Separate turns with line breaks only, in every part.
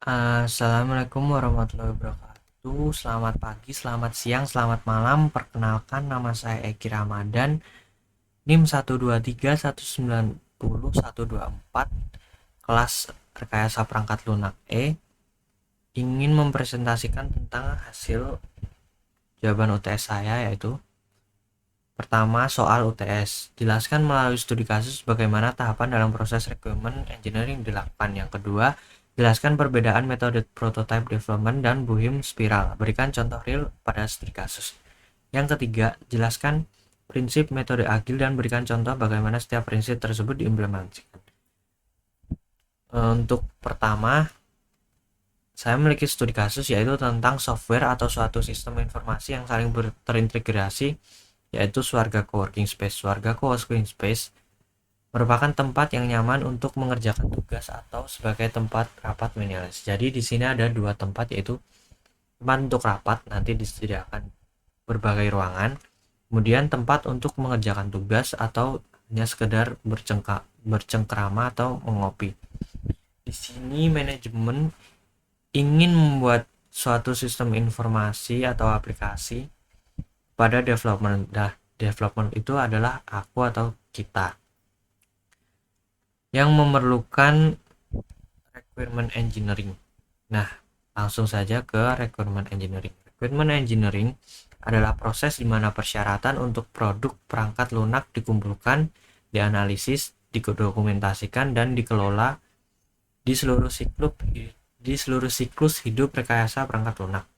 Assalamualaikum warahmatullahi wabarakatuh. Selamat pagi, selamat siang, selamat malam. Perkenalkan, nama saya Eki Ramadan, NIM 123190124, kelas Rekayasa Perangkat Lunak E. Ingin mempresentasikan tentang hasil jawaban UTS saya, yaitu pertama, soal UTS. Jelaskan melalui studi kasus bagaimana tahapan dalam proses requirement engineering dilakukan. Yang kedua, jelaskan perbedaan metode prototype development dan Bohm spiral. Berikan contoh real pada studi kasus. Yang ketiga, jelaskan prinsip metode agil dan berikan contoh bagaimana setiap prinsip tersebut diimplementasikan. Untuk pertama, saya memiliki studi kasus yaitu tentang software atau suatu sistem informasi yang saling terintegrasi, yaitu Swarga Coworking Space. Swarga Coworking Space merupakan tempat yang nyaman untuk mengerjakan tugas atau sebagai tempat rapat minimalis. Jadi di sini ada dua tempat, yaitu tempat untuk rapat, nanti disediakan berbagai ruangan, kemudian tempat untuk mengerjakan tugas atau hanya sekedar bercengkrama atau mengopi. Di sini manajemen ingin membuat suatu sistem informasi atau aplikasi pada development. Development itu adalah aku atau kita yang memerlukan requirement engineering. Nah, langsung saja ke requirement engineering. Requirement engineering adalah proses di mana persyaratan untuk produk perangkat lunak dikumpulkan, dianalisis, didokumentasikan, dan dikelola di seluruh siklus hidup rekayasa perangkat lunak.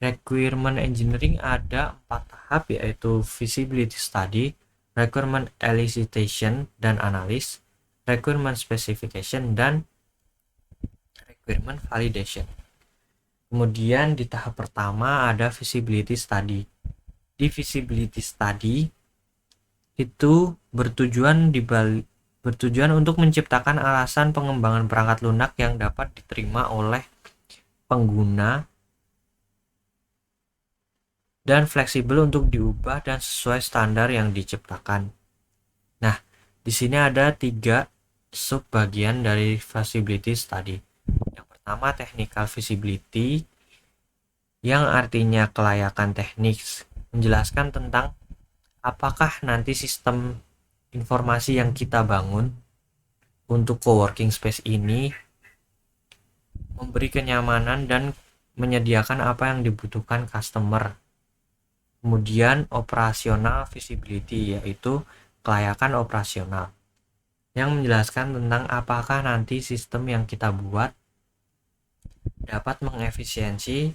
Requirement engineering ada 4 tahap, yaitu feasibility study, requirement elicitation dan analis, requirement specification, dan requirement validation. Kemudian di tahap pertama ada feasibility study. Di feasibility study itu bertujuan untuk menciptakan alasan pengembangan perangkat lunak yang dapat diterima oleh pengguna dan fleksibel untuk diubah dan sesuai standar yang diciptakan. Nah, di sini ada 3 subbagian dari feasibility study. Yang pertama, technical feasibility, yang artinya kelayakan teknis, menjelaskan tentang apakah nanti sistem informasi yang kita bangun untuk coworking space ini memberi kenyamanan dan menyediakan apa yang dibutuhkan customer. Kemudian operasional feasibility, yaitu kelayakan operasional, yang menjelaskan tentang apakah nanti sistem yang kita buat dapat mengefisiensi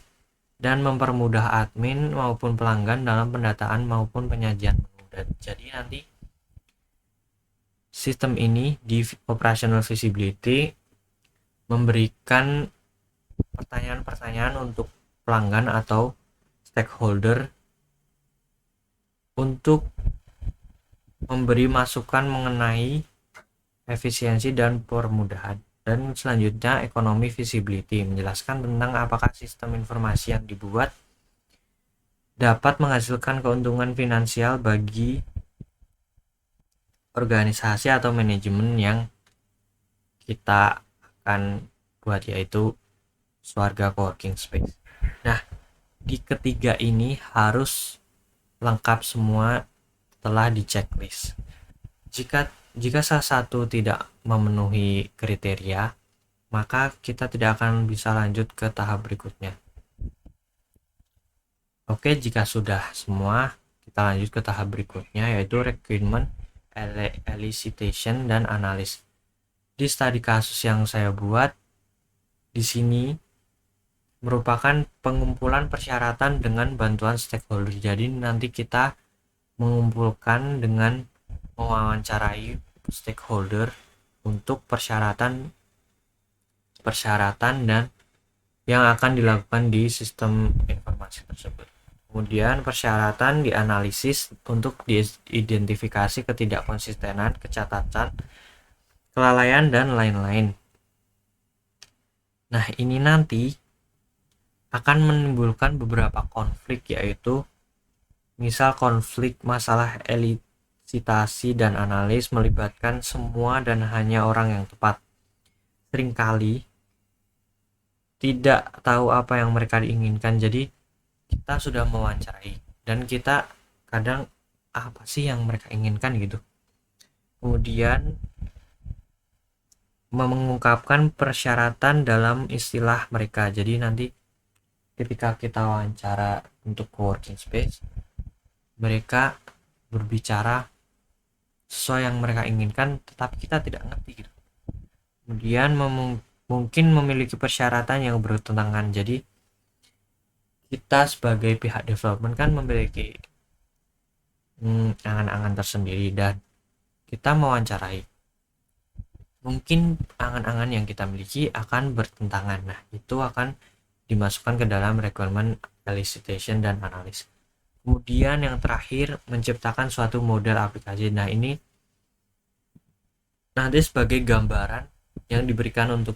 dan mempermudah admin maupun pelanggan dalam pendataan maupun penyajian menu. Jadi nanti sistem ini di operational feasibility memberikan pertanyaan-pertanyaan untuk pelanggan atau stakeholder untuk memberi masukan mengenai efisiensi dan permudahan. Dan selanjutnya ekonomi feasibility, menjelaskan tentang apakah sistem informasi yang dibuat dapat menghasilkan keuntungan finansial bagi organisasi atau manajemen yang kita akan buat, yaitu Swarga Coworking Space. Nah, di ketiga ini harus lengkap semua telah di checklist. Jika salah satu tidak memenuhi kriteria, maka kita tidak akan bisa lanjut ke tahap berikutnya. Oke, jika sudah semua, kita lanjut ke tahap berikutnya, yaitu requirement elicitation dan analis. Di studi kasus yang saya buat di sini merupakan pengumpulan persyaratan dengan bantuan stakeholder. Jadi nanti kita mengumpulkan dengan mewawancarai stakeholder untuk persyaratan dan yang akan dilakukan di sistem informasi tersebut. Kemudian persyaratan dianalisis untuk diidentifikasi ketidakkonsistenan, kecacatan, kelalaian, dan lain-lain. Nah, ini nanti akan menimbulkan beberapa konflik, yaitu misal konflik masalah elicitasi dan analis melibatkan semua dan hanya orang yang tepat. Seringkali tidak tahu apa yang mereka inginkan. Jadi kita sudah mewawancarai dan kita kadang apa sih yang mereka inginkan gitu. Kemudian mengungkapkan persyaratan dalam istilah mereka. Jadi nanti ketika kita wawancara untuk coworking space, mereka berbicara sesuai yang mereka inginkan, tetapi kita tidak ngerti gitu. Kemudian mungkin memiliki persyaratan yang bertentangan. Jadi kita sebagai pihak development kan memiliki angan-angan tersendiri dan kita mewawancarai. Mungkin angan-angan yang kita miliki akan bertentangan. Nah, itu akan dimasukkan ke dalam requirement elicitation dan analis. Kemudian yang terakhir, menciptakan suatu model aplikasi. Nah, ini nanti sebagai gambaran yang diberikan untuk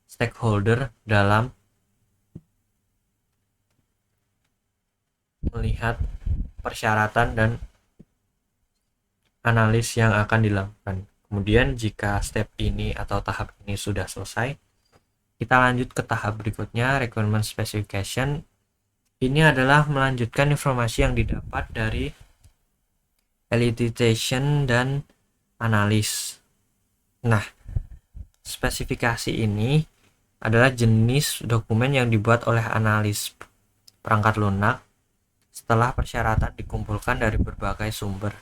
stakeholder dalam melihat persyaratan dan analis yang akan dilakukan. Kemudian jika step ini atau tahap ini sudah selesai, kita lanjut ke tahap berikutnya, requirement specification. Ini adalah melanjutkan informasi yang didapat dari elicitation dan analis. Nah, spesifikasi ini adalah jenis dokumen yang dibuat oleh analis perangkat lunak setelah persyaratan dikumpulkan dari berbagai sumber.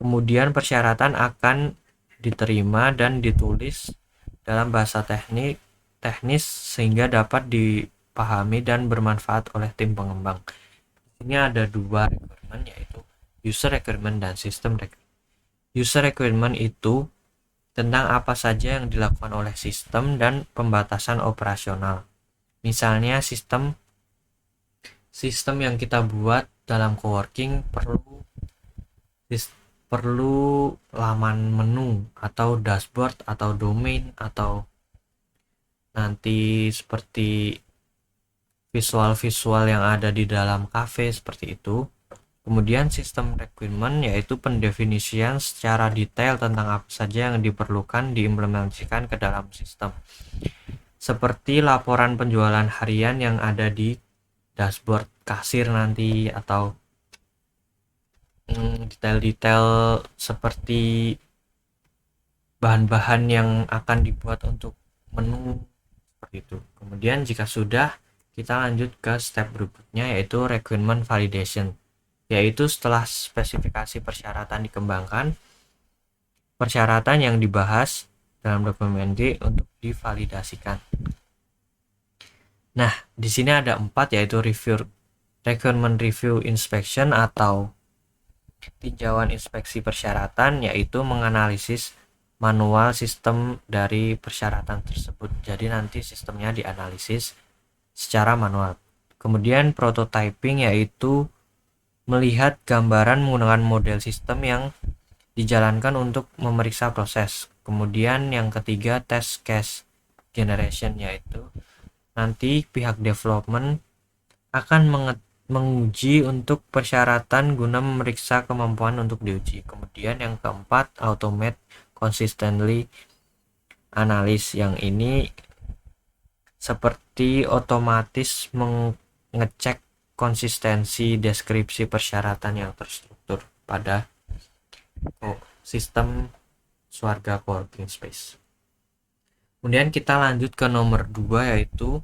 Kemudian persyaratan akan diterima dan ditulis dalam bahasa teknis sehingga dapat dipahami dan bermanfaat oleh tim pengembang. Ini ada dua requirement, yaitu user requirement dan system requirement. User requirement itu tentang apa saja yang dilakukan oleh sistem dan pembatasan operasional. Misalnya sistem yang kita buat dalam coworking perlu laman menu atau dashboard atau domain atau nanti seperti visual-visual yang ada di dalam cafe seperti itu. Kemudian sistem requirement yaitu pendefinisian secara detail tentang apa saja yang diperlukan diimplementasikan ke dalam sistem. Seperti laporan penjualan harian yang ada di dashboard kasir nanti, atau detail-detail seperti bahan-bahan yang akan dibuat untuk menu seperti itu. Kemudian jika sudah, kita lanjut ke step berikutnya, yaitu requirement validation, yaitu setelah spesifikasi persyaratan dikembangkan, persyaratan yang dibahas dalam dokumen D untuk divalidasikan. Nah, di sini ada 4, yaitu requirement review inspection atau tinjauan inspeksi persyaratan, yaitu menganalisis manual sistem dari persyaratan tersebut. Jadi nanti sistemnya dianalisis secara manual. Kemudian prototyping, yaitu melihat gambaran menggunakan model sistem yang dijalankan untuk memeriksa proses. Kemudian yang ketiga, test case generation, yaitu nanti pihak development akan menguji untuk persyaratan guna memeriksa kemampuan untuk diuji. Kemudian yang keempat, automate consistently analysis, yang ini seperti otomatis mengecek konsistensi deskripsi persyaratan yang terstruktur pada sistem Swarga coworking space. Kemudian kita lanjut ke nomor 2, yaitu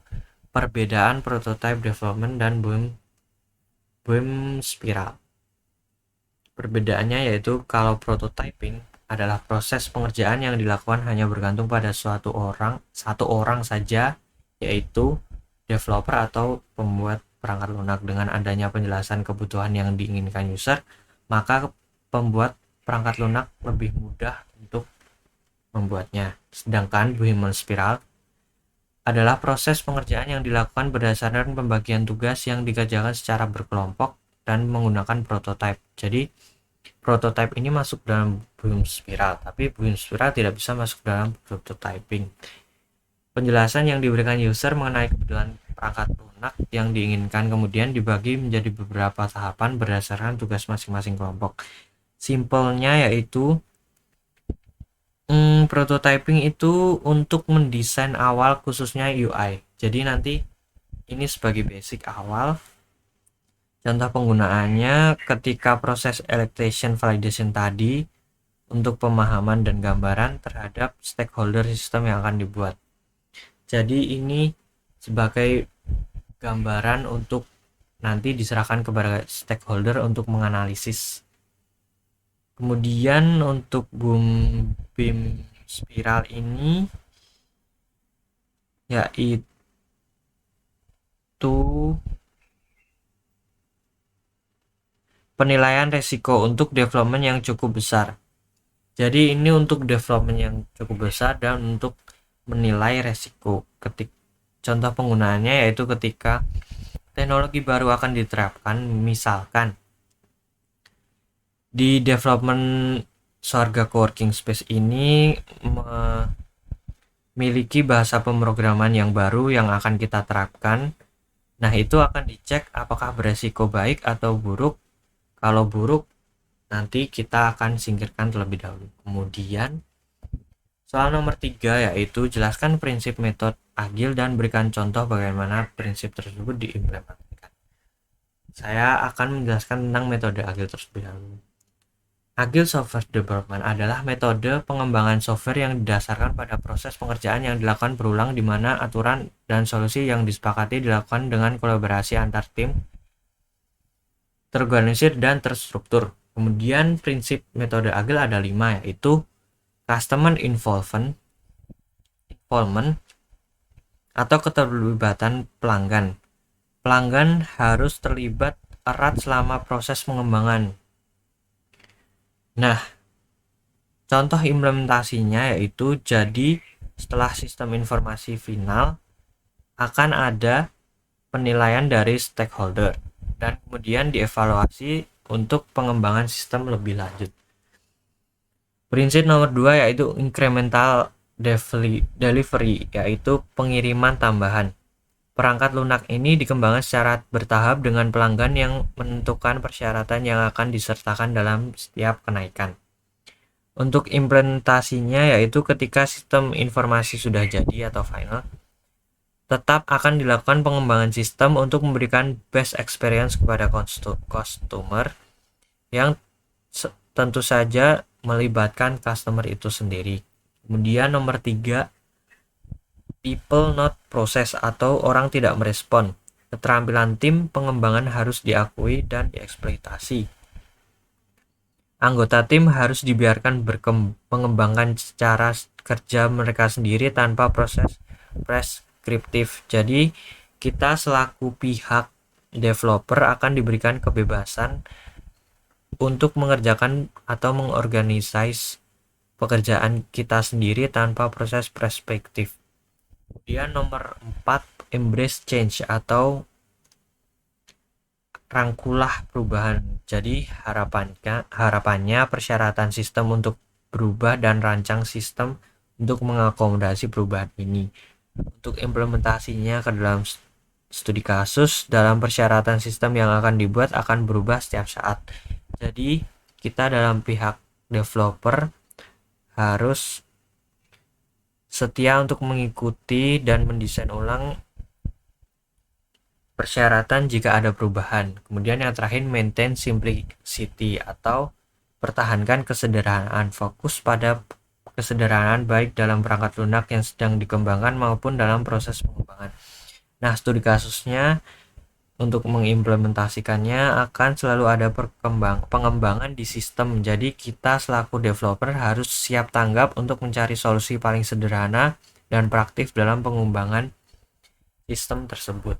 perbedaan prototype development dan BIM spiral. Perbedaannya yaitu kalau prototyping adalah proses pengerjaan yang dilakukan hanya bergantung pada satu orang saja, yaitu developer atau pembuat perangkat lunak. Dengan adanya penjelasan kebutuhan yang diinginkan user, maka pembuat perangkat lunak lebih mudah untuk membuatnya. Sedangkan BIM spiral adalah proses pengerjaan yang dilakukan berdasarkan pembagian tugas yang dikerjakan secara berkelompok dan menggunakan prototype. Jadi prototype ini masuk dalam BIM spiral, tapi BIM spiral tidak bisa masuk dalam prototyping. Penjelasan yang diberikan user mengenai kebutuhan perangkat lunak yang diinginkan kemudian dibagi menjadi beberapa tahapan berdasarkan tugas masing-masing kelompok. Simpelnya yaitu Prototyping itu untuk mendesain awal khususnya UI. Jadi nanti ini sebagai basic awal. Contoh penggunaannya ketika proses electration validation tadi untuk pemahaman dan gambaran terhadap stakeholder sistem yang akan dibuat. Jadi ini sebagai gambaran untuk nanti diserahkan kepada stakeholder untuk menganalisis. Kemudian untuk beam spiral ini yaitu penilaian resiko untuk development yang cukup besar. Jadi ini untuk development yang cukup besar dan untuk menilai resiko. Contoh penggunaannya yaitu ketika teknologi baru akan diterapkan, misalkan di development Sorga Coworking Space ini memiliki bahasa pemrograman yang baru yang akan kita terapkan. Nah, itu akan dicek apakah beresiko baik atau buruk. Kalau buruk, nanti kita akan singkirkan terlebih dahulu. Kemudian, soal nomor 3 yaitu jelaskan prinsip metode agil dan berikan contoh bagaimana prinsip tersebut diimplementasikan. Saya akan menjelaskan tentang metode agil tersebut dahulu. Agile Software Development adalah metode pengembangan software yang didasarkan pada proses pengerjaan yang dilakukan berulang di mana aturan dan solusi yang disepakati dilakukan dengan kolaborasi antar tim, terorganisir dan terstruktur. Kemudian prinsip metode agile ada 5 yaitu customer involvement atau keterlibatan pelanggan. Pelanggan harus terlibat erat selama proses pengembangan. Nah, contoh implementasinya yaitu jadi setelah sistem informasi final akan ada penilaian dari stakeholder dan kemudian dievaluasi untuk pengembangan sistem lebih lanjut. Prinsip nomor 2 yaitu incremental delivery, yaitu pengiriman tambahan. Perangkat lunak ini dikembangkan secara bertahap dengan pelanggan yang menentukan persyaratan yang akan disertakan dalam setiap kenaikan. Untuk implementasinya yaitu ketika sistem informasi sudah jadi atau final, tetap akan dilakukan pengembangan sistem untuk memberikan best experience kepada customer yang tentu saja melibatkan customer itu sendiri. Kemudian nomor 3, people not process atau orang tidak merespon. Keterampilan tim pengembangan harus diakui dan dieksploitasi. Anggota tim harus dibiarkan mengembangkan secara kerja mereka sendiri tanpa proses preskriptif. Jadi kita selaku pihak developer akan diberikan kebebasan untuk mengerjakan atau mengorganisasi pekerjaan kita sendiri tanpa proses perspektif. Kemudian nomor 4, embrace change atau rangkulah perubahan. Jadi harapannya persyaratan sistem untuk berubah dan rancang sistem untuk mengakomodasi perubahan ini. Untuk implementasinya ke dalam studi kasus dalam persyaratan sistem yang akan dibuat akan berubah setiap saat. Jadi kita dalam pihak developer harus setia untuk mengikuti dan mendesain ulang persyaratan jika ada perubahan. Kemudian yang terakhir, maintain simplicity atau pertahankan kesederhanaan. Fokus pada kesederhanaan baik dalam perangkat lunak yang sedang dikembangkan maupun dalam proses pengembangan. Nah, studi kasusnya untuk mengimplementasikannya akan selalu ada pengembangan di sistem. Jadi kita selaku developer harus siap tanggap untuk mencari solusi paling sederhana dan praktis dalam pengembangan sistem tersebut.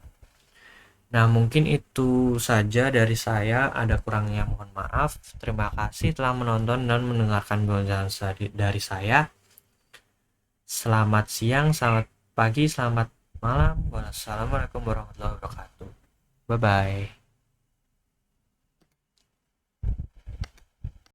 Nah, mungkin itu saja dari saya. Ada kurangnya mohon maaf. Terima kasih telah menonton dan mendengarkan penjelasan dari saya. Selamat siang, selamat pagi, selamat malam. Wassalamualaikum warahmatullahi wabarakatuh. Bye-bye.